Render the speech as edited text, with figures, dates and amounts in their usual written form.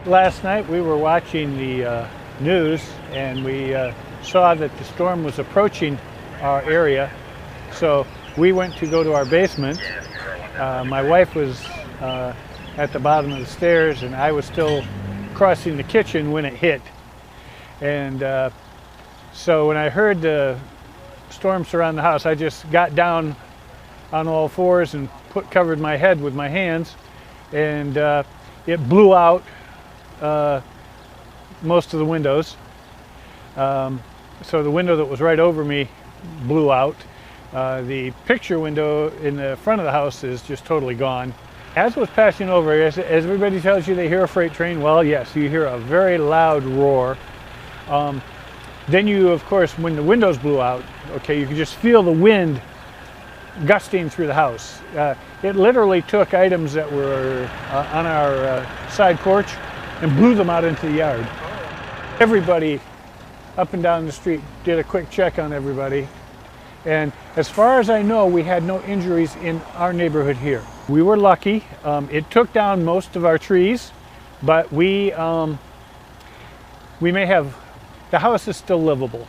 Last night we were watching the news and we saw that the storm was approaching our area. So we went to go to our basement. My wife was at the bottom of the stairs and I was still crossing the kitchen when it hit. And so when I heard the storm surround the house, I just got down on all fours and covered my head with my hands, and it blew out most of the windows. So the window that was right over me blew out. The picture window in the front of the house is just totally gone. As it was passing over, as everybody tells you they hear a freight train, well, yes, you hear a very loud roar. Then you, of course, when the windows blew out, okay, you could just feel the wind gusting through the house. It literally took items that were on our side porch and blew them out into the yard. Everybody up and down the street did a quick check on everybody. And as far as I know, we had no injuries in our neighborhood here. We were lucky. It took down most of our trees, but we may have, the house is still livable.